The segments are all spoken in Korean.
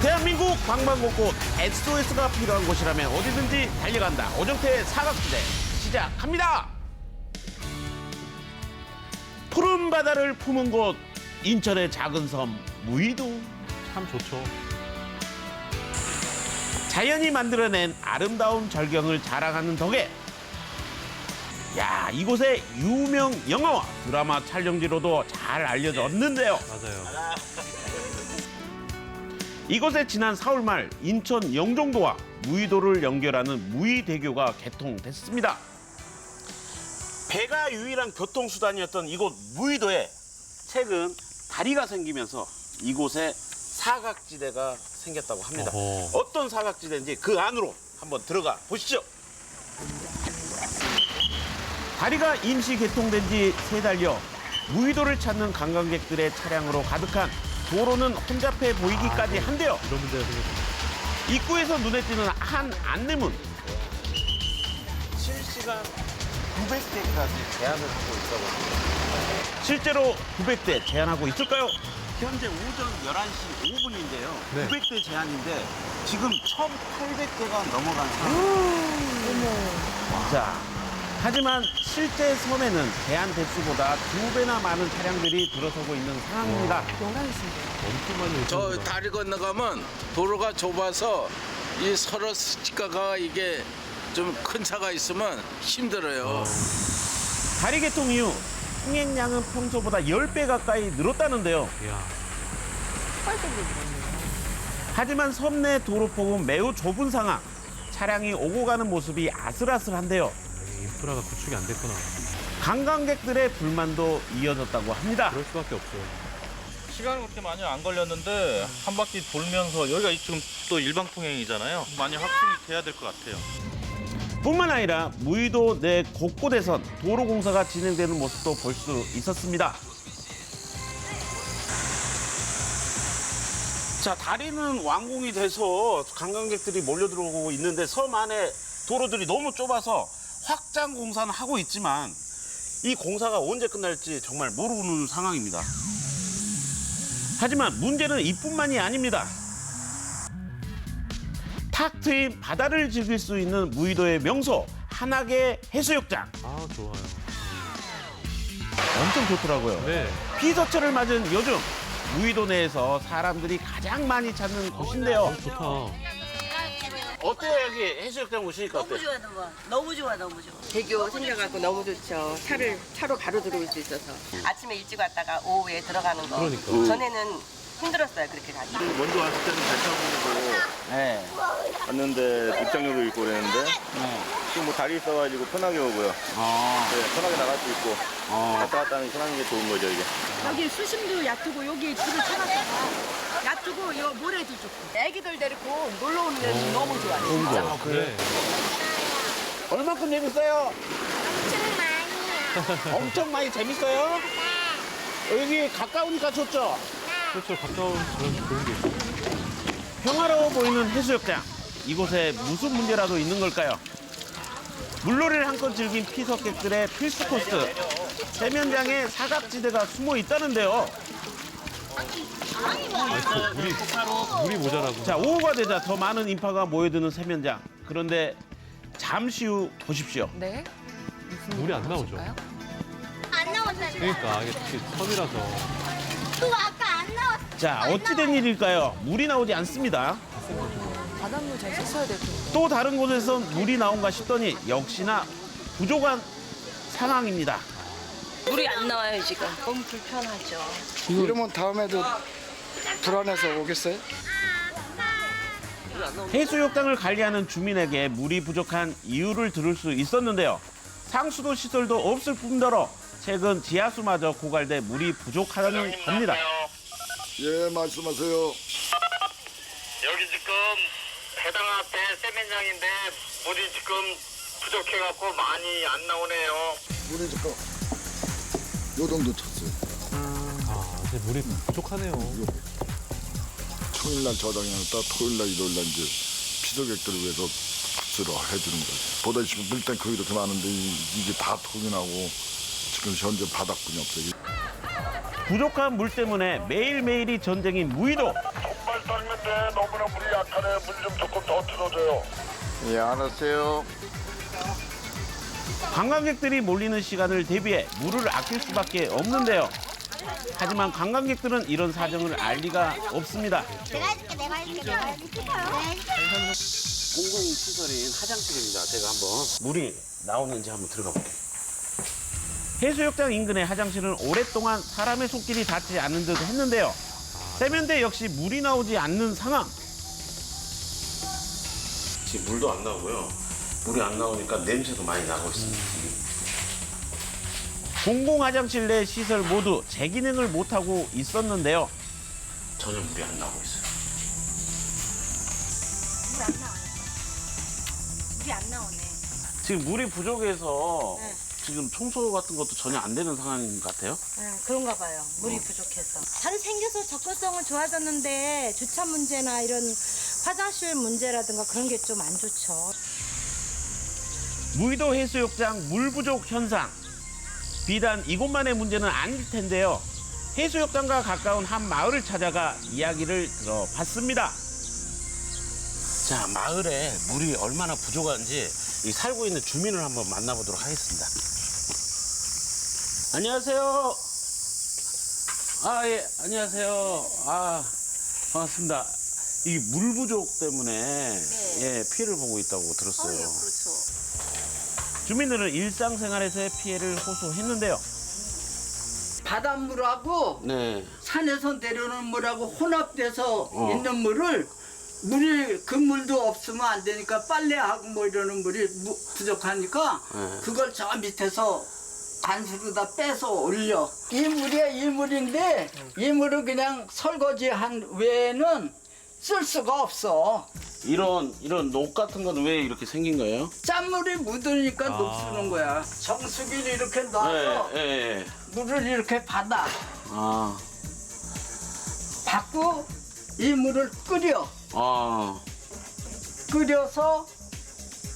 대한민국 방방곡곡 SOS가 필요한 곳이라면 어디든지 달려간다. 오정태의 사각지대 시작합니다. 푸른 바다를 품은 곳 인천의 작은 섬 무의도. 참 좋죠. 자연이 만들어낸 아름다운 절경을 자랑하는 덕에 이곳의 유명 영화와 드라마 촬영지로도 잘 알려졌는데요. 맞아요. 이곳에 지난 4월 말 인천 영종도와 무의도를 연결하는 무의대교가 개통됐습니다. 배가 유일한 교통수단이었던 이곳 무의도에 최근 다리가 생기면서 이곳에 사각지대가 생겼다고 합니다. 어허. 어떤 사각지대인지 그 안으로 한번 들어가 보시죠. 다리가 임시 개통된 지 3달여 무의도를 찾는 관광객들의 차량으로 가득한 도로는 혼잡해 보이기까지 한데요. 이런 문제가 생겼어요. 입구에서 눈에 띄는 한 안내문. 실시간 900대까지 제한을 하고 있다고 합니다. 실제로 900대 제한하고 있을까요? 현재 오전 11시 5분인데요. 네. 900대 제한인데 지금 1,800대가 넘어간 상황. 자, 하지만 실제 섬에는 제한 대수보다 2배나 많은 차량들이 들어서고 있는 상황입니다. 엄청 많이 저 오시는구나. 다리 건너가면 도로가 좁아서 이 서로 스치가가 이게 좀 큰 차가 있으면 힘들어요. 다리 개통 이후 통행량은 평소보다 10배 가까이 늘었다는데요. 이야. 하지만 섬 내 도로폭은 매우 좁은 상황. 차량이 오고 가는 모습이 아슬아슬한데요. 인프라가 구축이 안 됐구나. 관광객들의 불만도 이어졌다고 합니다. 그럴 수밖에 없어요. 시간은 그렇게 많이 안 걸렸는데 한 바퀴 돌면서 여기가 지금 또 일방통행이잖아요. 많이 확충이 돼야 될 것 같아요. 뿐만 아니라 무의도 내 곳곳에선 도로 공사가 진행되는 모습도 볼 수 있었습니다. 자, 다리는 완공이 돼서 관광객들이 몰려들어오고 있는데 섬 안에 도로들이 너무 좁아서 확장 공사는 하고 있지만 이 공사가 언제 끝날지 정말 모르는 상황입니다. 하지만 문제는 이뿐만이 아닙니다. 탁 트인 바다를 즐길 수 있는 무의도의 명소 한악의 해수욕장. 아, 좋아요. 엄청 좋더라고요. 네. 피서철을 맞은 요즘 무의도 내에서 사람들이 가장 많이 찾는 곳인데요. 좋다. 어때요, 여기 해수욕장 오시니까 너무 어때요? 좋아, 너무 좋아, 너무 좋아. 대교 생겨갖고 너무 좋죠. 차로 바로 들어올 수 있어서. 아침에 일찍 왔다가 오후에 들어가는 거. 그러니까. 전에는 힘들었어요, 그렇게 가기. 먼저 왔을 때는 배 타고 네. 왔는데 입장료도 있고 그랬는데 지금 뭐 다리 있어가지고 편하게 오고요. 네, 편하게 나갈 수 있고 왔다 갔다 하는 편한 게 좋은 거죠 이게. 여기 수심도 얕고 여기 줄을 쳐놨다가 얕고 요 모래도 좋고 애기들 데리고 놀러 오는 데 너무 좋아요. 진짜. 네. 얼마큼 재밌어요? 엄청 많이 재밌어요? 여기 가까우니까 좋죠? 그렇죠. 가까운 그런 좋은 게 있어요. 평화로워 보이는 해수욕장. 이곳에 무슨 문제라도 있는 걸까요? 물놀이를 한껏 즐긴 피서객들의 필수 코스. 세면장에 사각지대가 숨어 있다는데요. 물이 모자라고. 자, 오후가 되자 더 많은 인파가 모여드는 세면장. 그런데 잠시 후 보십시오. 네? 물이 안 나오죠. 안 나왔잖아요. 그러니까 이게 특히 섬이라서. 그거 아까 안 나왔어. 자, 어찌된 일일까요? 물이 나오지 않습니다. 바닷물 잘 썼어야 될 텐데. 또 다른 곳에선 물이 나온가 싶더니 역시나 부족한 상황입니다. 물이 안 나와요, 지금. 너무 불편하죠. 이러면 다음에도 불안해서 오겠어요? 해수욕장을 관리하는 주민에게 물이 부족한 이유를 들을 수 있었는데요. 상수도 시설도 없을 뿐더러 최근 지하수마저 고갈돼 물이 부족하다는 겁니다. 예, 말씀하세요. 여기 지금 해당 앞에 세면장인데 물이 지금 부족해갖고 많이 안 나오네요. 물이 지금 요 정도 찼어요. 아, 이제 물이 부족하네요. 평일날 저장해 놨다 토요일날 일요일날 이제 피서객들을 위해서 박스로 해주는 거죠. 보다시피 물땐 거기 이렇게 많은데 이게 다 통인하고 지금 현재 바닥뿐이 없어요. 부족한 물 때문에 매일매일이 전쟁인 무의도. 족발 썰면 돼. 너무나 물이 약하네. 물 좀 조금 더 틀어줘요. 예, 알았어요. 관광객들이 몰리는 시간을 대비해 물을 아낄 수밖에 없는데요. 하지만 관광객들은 이런 사정을 알 리가 없습니다. 내가 해줄게, 내가 해줄게, 내가 해줄게. 공공시설인 화장실입니다. 제가 한번 물이 나오는지 한번 들어가 볼게요. 해수욕장 인근의 화장실은 오랫동안 사람의 손길이 닿지 않은 듯 했는데요. 세면대 역시 물이 나오지 않는 상황. 지금 물도 안 나오고요. 물이 안 나오니까 냄새도 많이 나고 있습니다. 공공화장실 내 시설 모두 재기능을 못하고 있었는데요. 전혀 물이 안 나오고 있어요. 물이 안 나오네. 지금 물이 부족해서 네. 지금 청소 같은 것도 전혀 안 되는 상황인 것 같아요. 네, 그런가 봐요. 물이 부족해서. 잘 생겨서 접근성은 좋아졌는데 주차 문제나 이런 화장실 문제라든가 그런 게 좀 안 좋죠. 무의도 해수욕장 물 부족 현상. 비단 이곳만의 문제는 아닐 텐데요. 해수욕장과 가까운 한 마을을 찾아가 이야기를 들어봤습니다. 자, 마을에 물이 얼마나 부족한지 이 살고 있는 주민을 한번 만나보도록 하겠습니다. 안녕하세요. 예, 안녕하세요. 반갑습니다. 이 물 부족 때문에 예, 피해를 보고 있다고 들었어요. 그렇죠. 주민들은 일상생활에서의 피해를 호소했는데요. 바닷물하고 네. 산에서 내려오는 물하고 혼합돼서 있는 물을 물이 그 물도 없으면 안 되니까 빨래하고 뭐 이러는 물이 부족하니까 그걸 저 밑에서 간수로다 빼서 올려. 이 물이 이 물인데 이 물을 그냥 설거지한 외에는 쓸 수가 없어. 이런 녹 같은 건 왜 이렇게 생긴 거예요? 짠물이 묻으니까 녹쓰는 거야. 정수기를 이렇게 놔서 물을 이렇게 받아. 받고 이 물을 끓여. 끓여서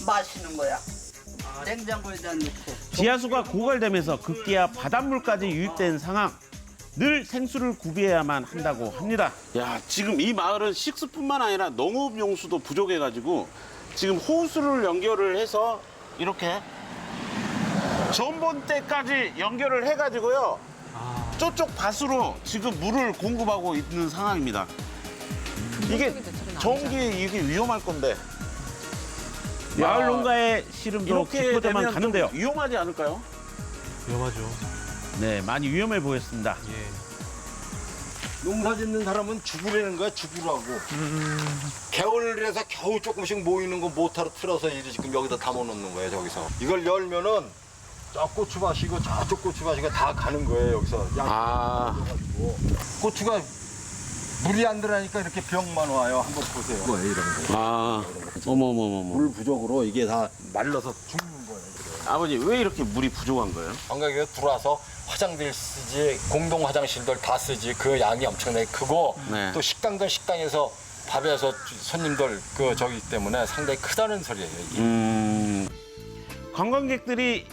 마시는 거야. 냉장고에다 넣고. 지하수가 고갈되면서 급기야 바닷물까지 유입된 상황. 늘 생수를 구비해야만 한다고 합니다. 야, 지금 이 마을은 식수뿐만 아니라 농업용수도 부족해가지고 지금 호수를 연결을 해서 이렇게 전봇대까지 연결을 해가지고요. 저쪽 밭으로 지금 물을 공급하고 있는 상황입니다. 이게 전기 이게 위험할 건데. 마을 농가의 시름도 이렇게 깊어져만 되면 가는데요. 위험하지 않을까요? 위험하죠. 네, 많이 위험해 보였습니다. 농사 짓는 사람은 죽으라는 거야, 죽으라고. 개울에서 겨우 조금씩 모이는 거 모터로 틀어서 이제 지금 여기다 담아놓는 거예요, 저기서. 이걸 열면은 저 고추밭이고 저쪽 고추밭이고 다 가는 거예요, 여기서. 고추가 물이 안 들어가니까 이렇게 병만 와요. 한번 보세요. 뭐예요, 이런 거. 어머머머머. 물 부족으로 이게 다 말라서 죽는 거예요. 아버지, 왜 이렇게 물이 부족한 거예요? 관광객이 들어와서 화장실 쓰지, 공동 화장실들 다 쓰지, 그 양이 엄청나게 크고, 또 식당들 식당에서 밥에서 손님들 저기 때문에 상당히 크다는 소리예요, 이게. 관광객들이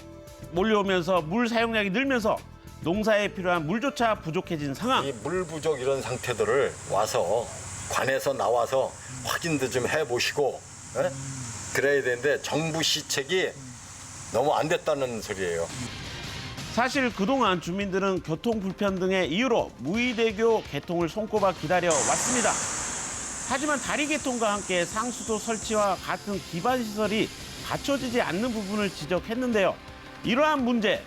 몰려오면서 물 사용량이 늘면서 농사에 필요한 물조차 부족해진 상황. 이 물 부족 이런 상태들을 와서 관에서 나와서 확인도 좀 해보시고 그래야 되는데 정부 시책이 너무 안 됐다는 소리예요. 사실 그동안 주민들은 교통 불편 등의 이유로 무의대교 개통을 손꼽아 기다려 왔습니다. 하지만 다리 개통과 함께 상수도 설치와 같은 기반 시설이 갖춰지지 않는 부분을 지적했는데요. 이러한 문제,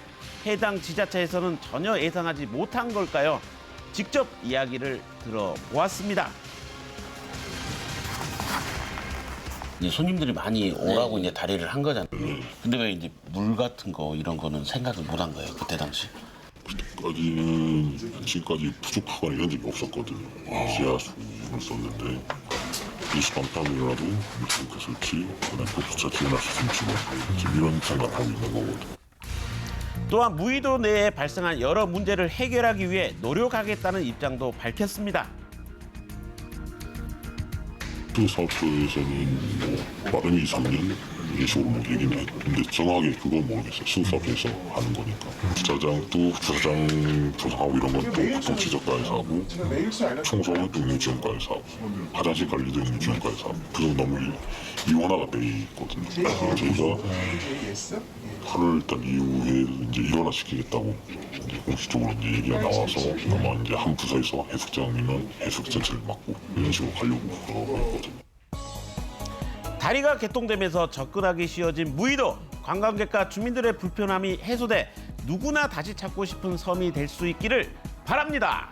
해당 지자체에서는 전혀 예상하지 못한 걸까요? 직접 이야기를 들어보았습니다. 이제 손님들이 많이 오라고 이제 다리를 한 거잖아요. 근데 왜 이제 물 같은 거 이런 거는 생각을 못 한 거예요, 그때 당시? 그때까지는 지금까지 부족하거나 이런 적이 없었거든요. 지하수를 썼는데 이수방탄이라도 물탱크 설치, 그다음에 복수차 지원할 수 있으면 지금 이런 생각을 하고 있는 거거든요. 또한 무의도 내에 발생한 여러 문제를 해결하기 위해 노력하겠다는 입장도 밝혔습니다. 그 사업소에서는 뭐 빠른 2, 3년 이런 식으로 뭐 얘기는 했는데 정확하게 그건 모르겠어요. 순수합해서 하는 거니까. 주차장 조성하고 이런 건 또 보통 지적과에서 하고, 청소는 육류지원과에서 하고, 화장실 관리도 육류지원과에서 하고, 그래서 너무 이원화가 돼 있거든요. 그래서 저희가 8월달 이후에 이제 일원화시키겠다고 이제 공식적으로 이제 얘기가 나와서 아마 이제 한 부서에서 해수장이면 해수 전체를 맡고 이런 식으로 가려고 그러고 있거든요. 다리가 개통되면서 접근하기 쉬워진 무의도, 관광객과 주민들의 불편함이 해소돼 누구나 다시 찾고 싶은 섬이 될 수 있기를 바랍니다.